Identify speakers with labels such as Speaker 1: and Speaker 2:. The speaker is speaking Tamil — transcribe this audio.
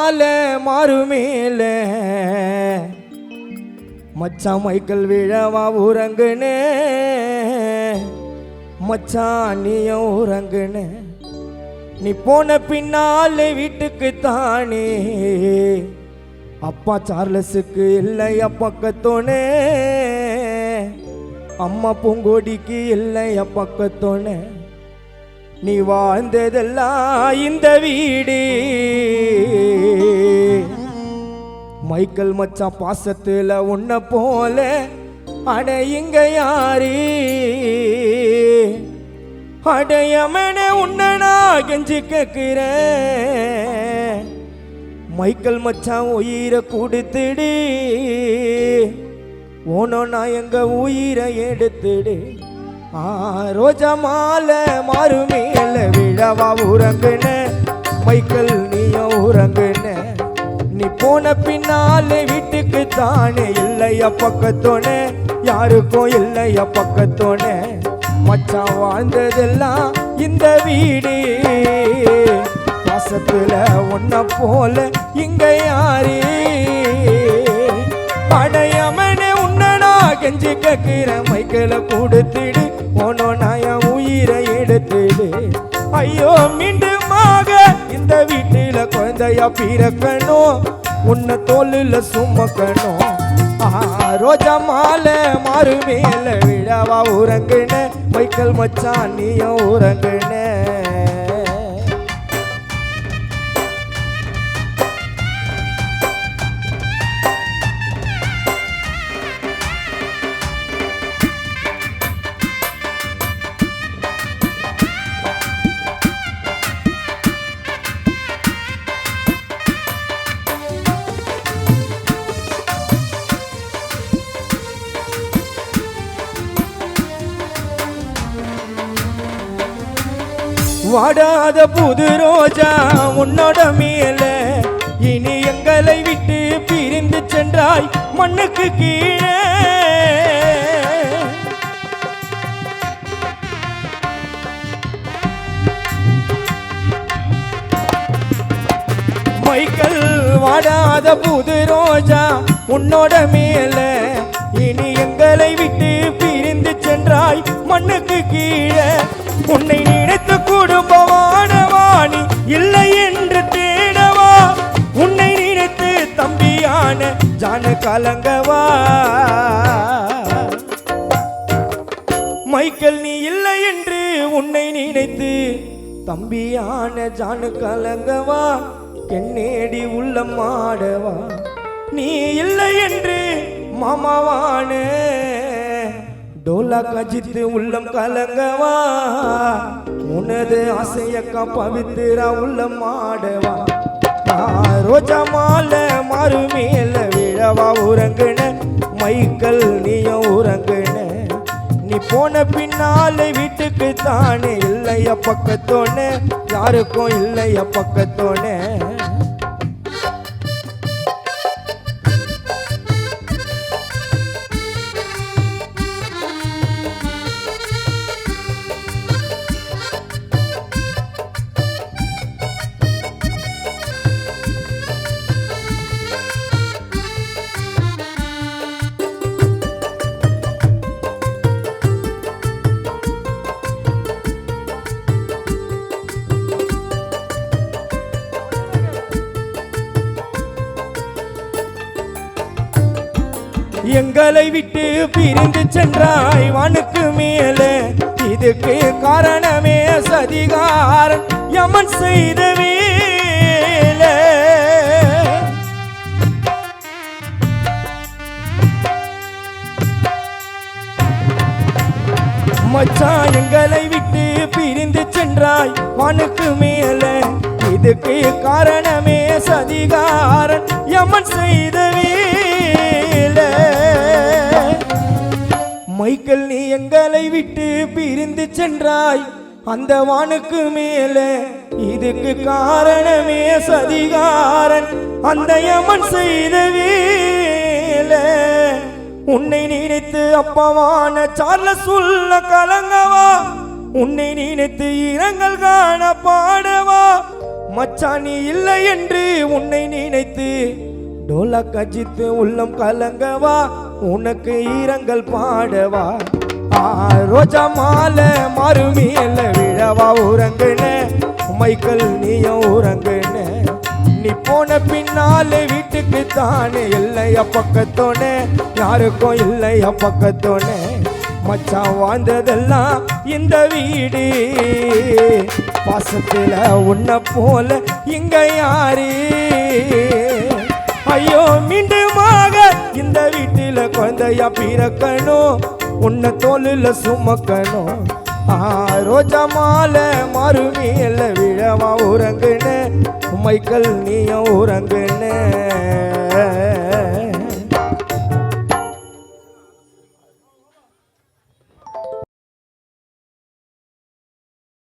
Speaker 1: மாலை மாறுமேல மச்சான் மைக்கேல் விழவா உறங்குனே மச்சான் நீயும் உறங்குனே நீ போன பின்னாலே வீட்டுக்கு தானே அப்பா சார்லஸுக்கு இல்லையா பக்கத்தோனே அம்மா பூங்கோடிக்கு இல்லையா பக்கத்தோனே நீ வாழ்ந்ததெல்லாம் இந்த வீடு மைக்கேல் மச்சான் பாசத்துல உன்னை போல அட இங்க யாரு அடையமன உன்னை நான் கெஞ்சி கேட்கிறேன் மைக்கேல் மச்சான் உயிரை கொடுத்துடு ஓனோ நான் எங்க உயிரை எடுத்துடு ரோஜா மாலை மாறுமேல விழவா உறங்குன மைக்கேல் நீயும் உறங்குன நீ போன பின்னாலே வீட்டுக்கு தானே இல்லையா பக்கத்தோனே யாருக்கும் இல்லையா பக்கத்தோனே மச்சான் வாழ்ந்ததெல்லாம் இந்த வீடு பாசத்துல ஒன்ன போல இங்க யாரு அடையமனே உன்னை நான் கெஞ்சி கேட்கிற மைக்கேல கொடுத்துடு போனோ நாய உயிரை எடுத்துடு ஐயோ மீண்டுமாக இந்த வீட்டில குழந்தையா பிறக்கணும் உன்னை தோல்ல சுமக்கணும் ரோஜா மாலை மாறுமேல விழவா உறங்குன மைக்கேல் மச்சான் நீயும் உறங்குன வாடாத புது ரோஜா உன்னோட மேல இனி எங்களை விட்டு பிரிந்து சென்றாய் மண்ணுக்கு கீழே மைக்கேல் வாடாத புது ரோஜா உன்னோட மேல இனி எங்களை விட்டு பிரிந்து சென்றாய் மண்ணுக்கு கீழே உன்னை நினைத்து குடும்பமானவாணி இல்லை என்று தேடவா உன்னை நினைத்து தம்பியான ஜான கலங்கவா மைக்கேல் நீ இல்லை என்று உன்னை நினைத்து தம்பியான ஜான கலங்கவா என்னேடி உள்ளம் ஆடவா நீ இல்லை என்று மாமாவான டோலா கஜித்து உள்ளம் கலங்கவா உனது ஆசையக்கா பவித்திரா உள்ளம் ஆடவா ரோஜா மாலை மாறுமேல விழவா உறங்குன மைக்கேல் நீயும் உறங்குன நீ போன பின்னாலே வீட்டுக்கு தானே இல்லையா பக்கத்தோனே யாருக்கும் இல்லையா பக்கத்தோனே எங்களை விட்டு பிரிந்து சென்றாய் வானுக்கு மேலே இதுக்கு காரணமே சதிகாரன் யமன் செய்த வேலை மச்சான் எங்களை விட்டு பிரிந்து சென்றாய் வானுக்கு மேலே இதுக்கு காரணமே சதிகாரன் யமன் செய்த வேலை மைக்கேல் நீ எங்களை விட்டு பிரிந்து சென்றாய் அந்த வானுக்கு மேலே இதுக்கு காரணமே சதிகாரன் அந்த யமன் செய்த வேலை உன்னை நினைத்து அப்பாவான சார்லஸ் உள்ள கலங்கவா உன்னை நினைத்து இரங்கல் காண பாடவா மச்சான் நீ இல்லை என்று உன்னை நினைத்து டோலா கஜித்து உள்ளம் கலங்கவா உனக்கு ஈரங்கள் பாடவா ரோஜா மாலை மறுமையில விழவா உறங்குன மைக்கேல் நீயும் உறங்குன நீ போன பின்னாலே வீட்டுக்கு தானே இல்லையா பக்கத்தோனே யாருக்கும் இல்லையா பக்கத்தோனே மச்சான் வாழ்ந்ததெல்லாம் இந்த வீடு பாசத்துல உன்னை போல இங்க யாரு ஐயோ மீண்டுமாக இந்த வீட்டில குழந்தையா பிறக்கணும் உன்னை தோலுல சுமக்கணும் ரோஜா மாலை மறுமையில விழவா உறங்குன மைக்கேல் நீயும் உறங்குன